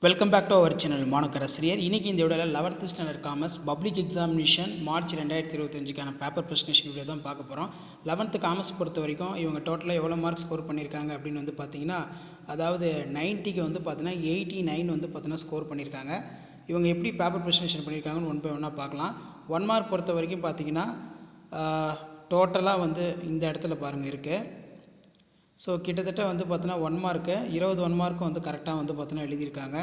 Welcome back to our channel மாணக்கராசிரியர். இன்றைக்கி இந்த வீடியோவில் 11th standard commerce public examination March 2025க்கான பேப்பர் ப்ரெசன்டேஷன் வீடியோ தான் பார்க்க போகிறோம். 11th காமர்ஸ் பொறுத்த வரைக்கும் இவங்க டோட்டலாக எவ்வளோ மார்க் ஸ்கோர் பண்ணியிருக்காங்க அப்படின்னு வந்து பார்த்தீங்கன்னா, அதாவது 90க்கு வந்து பார்த்தீங்கன்னா 89 வந்து பார்த்தீங்கன்னா ஸ்கோர் பண்ணியிருக்காங்க. இவங்க எப்படி பேப்பர் ப்ரெசன்டேஷன் பண்ணியிருக்காங்கன்னு ஒன் பை ஒன்னாக பார்க்கலாம். 1 மார்க் பொறுத்த வரைக்கும் பார்த்தீங்கன்னா டோட்டலாக வந்து இந்த இடத்துல பாருங்கள் இருக்குது. ஸோ கிட்டத்தட்ட வந்து பார்த்தீங்கன்னா 1 மார்க்கு 21 மார்க்கும் வந்து கரெக்டாக வந்து பார்த்தீங்கன்னா எழுதியிருக்காங்க.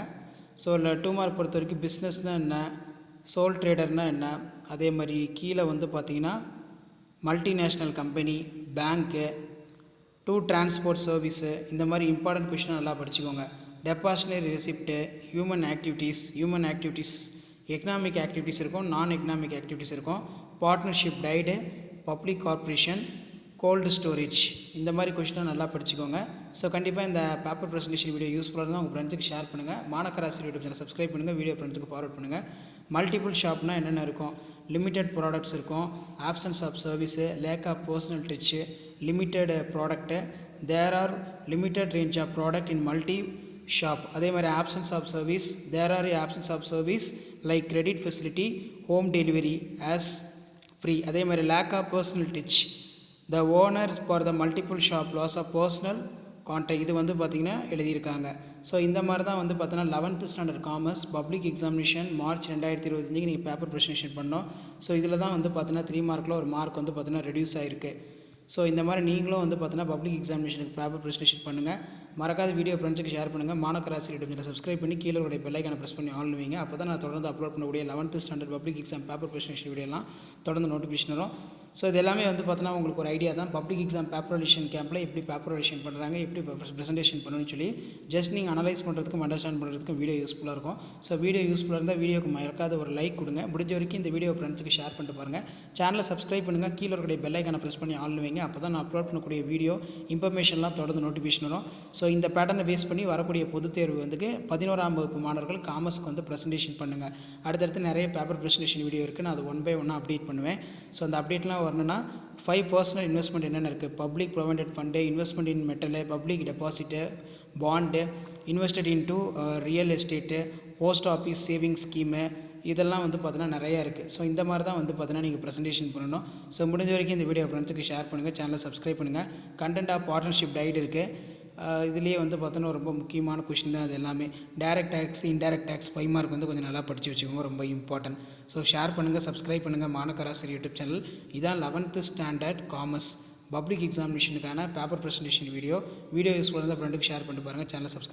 ஸோ இல்லை 2 மார்க் பொறுத்த வரைக்கும் பிஸ்னஸ்னால் என்ன, சோல் ட்ரேடர்னால் என்ன, அதே மாதிரி கீழே வந்து பார்த்திங்கன்னா multinational company, bank, two transport service, இந்த மாதிரி இம்பார்ட்டன்ட் கொஷினை நல்லா படிச்சுக்கோங்க. Depositary receipt, human activities, economic activities இருக்கும், நான் எக்கனாமிக் ஆக்டிவிட்டீஸ் இருக்கும், partnership deed, public corporation, cold storage, இந்த மாதிரி கொஷினை நல்லா படிச்சுக்கோங்க. ஸோ கண்டிப்பாக இந்த பேப்பர் ப்ரெசன்டேஷன் வீடியோ யூஸ்ஃபுல்லாக இருந்தால் உங்கள் ஃப்ரெண்ட்ஸுக்கு ஷேர் பண்ணுங்கள். மாணக்கராசி யூடியூப் சேனல் சப்ஸ்கிரைப் பண்ணுங்கள், வீடியோ ஃப்ரெண்ட்ஸுக்கு ஃபார்வர்ட் பண்ணுங்கள். மல்டிபிள் ஷாப்னால் என்னென்ன இருக்கும், லிமிடெட் ப்ராடக்ட்ஸ் இருக்கும், options of service, lack of personal touch, limited product, there are limited range of product in multi shop. அதே மாதிரி options of service, there are options of service like credit facility, home delivery as free. அதே மாதிரி lack of personal touch, the owners for the multiple shop loss of personal contact, இது வந்து பார்த்திங்கன்னா எழுதியிருக்காங்க. So இந்த மாதிரி தான் வந்து பார்த்தீங்கன்னா 11th standard commerce public examination March 2025 நீங்கள் பேப்பர் ப்ரெசன்டேஷன் பண்ணோம். ஸோ இதில் தான் வந்து பார்த்தீங்கன்னா 3 மார்க்கில் ஒரு மார்க் வந்து பார்த்தீங்கன்னா ரெடியூஸ் ஆகிருக்கு. ஸோ இந்த மாதிரி நீங்களும் வந்து பார்த்தீங்கன்னா பப்ளிக் எக்ஸாமினேஷனுக்கு பேப்பர் ப்ரெசன்டேஷன் பண்ணுங்கள். மறக்காத வீடியோ ஃப்ரெண்ட்ஸுக்கு ஷேர் பண்ணுங்கள். மாணக்கராசி யூடியூப் சேனல் சப்ஸ்கிரைப் பண்ணி கீழே உடைய பெல் ஐக்கானை ப்ரெஸ் பண்ணி ஆன் வைங்க. அப்போ தான் நான் தொடர்ந்து அப்லோட் பண்ணக்கூடிய 11th standard public exam paper presentation வீடியோலாம் தொடர்ந்து நோட்டிஃபிகேஷன் வரும். ஸோ இது எல்லாமே வந்து பார்த்தீங்கன்னா உங்களுக்கு ஒரு ஐடியா தான். பப்ளிக் எக்ஸாம் பேப்பர் ரிலேஷன் கேம்பில் எப்படி பேப்பர் ரிலேஷன் பண்ணுறாங்க, எப்படி ப்ரெசன்டேஷன் பண்ணணும்னு சொல்லி ஜஸ்ட் நீங்கள் அனலைஸ் பண்ணுறதுக்கும் அண்டர்ஸ்டாண்ட் பண்ணுறதுக்கும் வீடியோ யூஸ்ஃபுல்லாக இருக்கும். ஸோ வீடியோ யூஸ்ஃபுல்லாக இருந்தால் வீடியோக்கு மறக்காத ஒரு லைக் கொடுங்க. முடிஞ்ச வரைக்கும் இந்த வீடியோ ஃப்ரெண்ட்ஸுக்கு ஷேர் பண்ணிட்டு பாருங்கள். சேனலை சப்ஸ்கிரைப் பண்ணுங்கள், கீழே இருக்கக்கூடிய பெல் ஐக்கானை ப்ரெஸ் பண்ணி ஆன் வைங்க. அப்போ தான் நான் அப்லோட் பண்ணக்கூடிய வீடியோ இன்ஃபர்மேஷன்லாம் தொடர்ந்து நோட்டிஃபிகேஷன் வரும். ஸோ இந்த பேட்டர்னை பேஸ் பண்ணி வரக்கூடிய பொதுத் தேர்வு வந்து 11ஆம் வகுப்பு மாணவர்கள் காமர்ஸ்க்கு வந்து ப்ரெசன்டேஷன் பண்ணுங்கள். அடுத்தடுத்து நிறைய பேப்பர் ப்ரெசன்டேஷன் வீடியோ இருக்குது, நான் அது ஒன் பை ஒன்னாக அப்டேட் பண்ணுவேன். ஸோ அந்த அப்டேட்லாம் வரணும்னா 5 பர்சனல் இன்வெஸ்ட்மெண்ட் என்னென்ன இருக்குது, public provided fund, investment in metal, public deposit, bond, invested into real estate, post office saving scheme, இதெல்லாம் வந்து பார்த்தீங்கன்னா நிறையா இருக்குது. ஸோ இந்த மாதிரி தான் வந்து பார்த்தீங்கன்னா நீங்கள் ப்ரெசன்டேஷன் பண்ணணும். ஸோ முடிஞ்ச வரைக்கும் இந்த வீடியோ ஃப்ரெண்ட்ஸுக்கு ஷேர் பண்ணுங்கள், சேனலை சப்ஸ்கிரைப் பண்ணுங்கள். கண்டென்ட் ஆஃப் பார்ட்னர்ஷிப் டைட் இருக்குது. இதுலேயே வந்து பார்த்தோன்னா ரொம்ப முக்கியமான கொஷின் தான் அது எல்லாமே. Direct tax, indirect tax 5 mark வந்து கொஞ்சம் நல்லா படித்து வச்சுக்கோங்க, ரொம்ப இம்பார்ட்டன்ட். ஸோ ஷேர் பண்ணுங்கள், சப்ஸ்கிரைப் பண்ணுங்கள் மாணக்கராசி யூடியூப் சேனல். இதான் 11th ஸ்டாண்டர்ட் காமர்ஸ் பப்ளிக் எக்ஸாமினேஷனுக்கான பேப்பர் ப்ரெசன்டேஷன் வீடியோ யூஸ்ஃபுல்லாக இருந்தால் ஃப்ரெண்டுக்கு ஷேர் பண்ணிட்டு பாருங்கள், சேனலை சப்ஸ்கிரைப்